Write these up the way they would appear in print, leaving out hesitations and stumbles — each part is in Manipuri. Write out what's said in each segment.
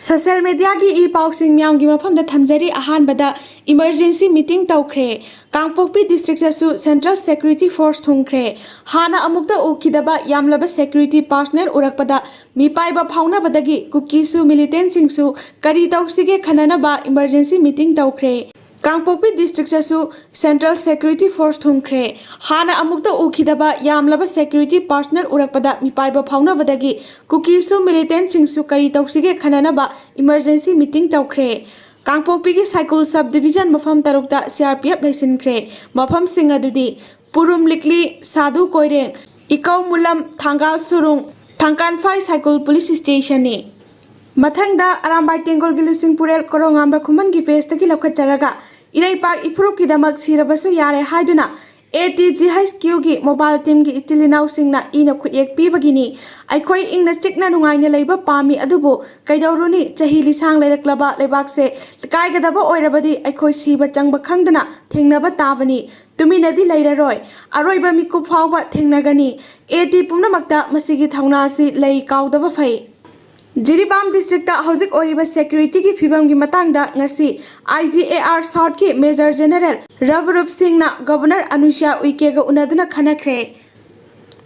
Social media gi pausing myam gi mafam da thamjari ahan bada emergency meeting tawkhre Kangpokpi district asu Central Security Force thungkhre hana amukta ukidaba yamlaba security personnel urakpada mipai ba phauna badagi kukigi su militants singsu kari tawsige khanana ba emergency meeting tawkhre Kangpokpi district asu Central Security Force thungkhre hana amukta ukidaba yamlaba security personnel urakpada mipai ba phauna badagi kukigi su militants singsu kari tawsige khanana ba emergency meeting tawkhre Kangpokpi gi cycle subdivision mafam tarukta CRPF laisinkhre mafam sing adudi Purum Likli Sadhu Koireng Ikau Mulam Thangal Surung Thangkan Phai Cycle Police Station ni Mathangda Arambai Tengol gi Lusing Purel Korong Amra Khuman gi face tagi lokhat charaga Irai Pak Iprup ki damak sirabasu yare haiduna ATG High School gi mobile team gi itilinau singna ina khuyek pibagini aikhoi ingna chikna nungaina leiba pami adubu kaidawruni chahi lisang leiraklaba leibak se kaigadaba oirabadi aikhoi siba changba khangdana thengnaba tabani tuminadi leiraroi aroiba mikup phawba thengnagani AT pumnamakta masigi thauna si lei kaudaba phai Jiribam district hojik oriba security ki fibam gi matangda ngasi IGAR South ki Major General Ravrup Singh na Governor Anusha Uike ga unaduna khanakhre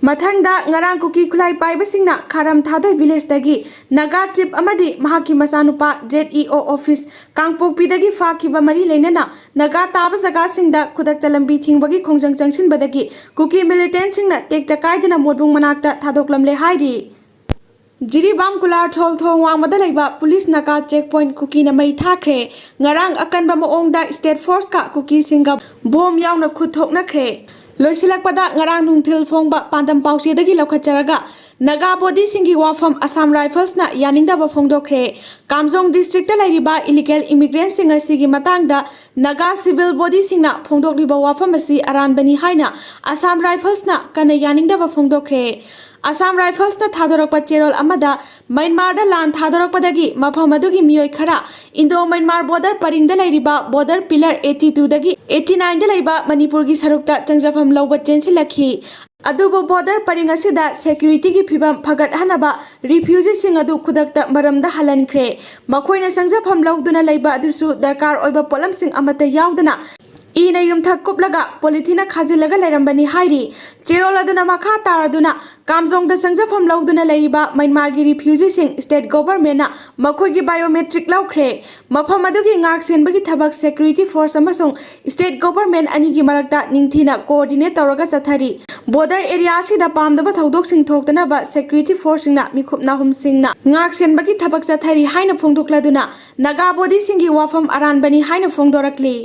Mathangda ngarang kuki khulai paiba singna Kharam Thadoi village dagi Naga chief amadi mahaki masanupa ZEO office Kangpokpi dagi fakiba mari leinana Naga taba jaga singda khudakta lambi thingbagi khongjang changsin badagi kuki militant singna tekta kaidana modung manakta thadoklamle hairi Jiribam Kular Thol Thong Wangmada leiba police naka checkpoint kuki na mai thakre ngarang akanba maongda state force ka kuki singa bom yauna khuthokna khre loisilakpada ngarang nungthil phongba pandam pause dagi lokhacharaga Naga body singi wafam Assam Rifles na yaningdba fongdokhre Kamjong district ta lairiba illegal immigrants singa sigi matangda Naga civil body singna fongdokliba wafam asi aranbani haina Assam Rifles na kana yaningdba fongdokhre Assam Rifles na thadorokpa cherol amada Myanmar da lan thadorokpadagi mafam adugi miyoi khara Indo-Myanmar border paringda lairiba border pillar 82 dagi 89 da laiba Manipur gi sarukta changjafam lawba chensilakhi adubo border paring asida security gi phibam phagat hanaba refugees sing adu khudakta maramda halankre makhoina changjafam lawduna laiba adusu darkar oiba polam sing amata yaudana ina yumthak kuplaga polythene khajilaga lairambani hairi cherol aduna makha taraduna kamjong da sangjafam lawduna lairiba Myanmar gi refugees sing state government na makhoi gi biometric lawkhre mafam adugi ngak senbagi thabak security force amasung state government ani gi marakta ningthina coordinate tawraga chathari border area sida pamdaba thodok sing thoktana ba security force sing na mikhupna hum sing na ngak senbagi thabak chathari haina phongdokladuna Naga body singi wafam aranbani haina phongdorakli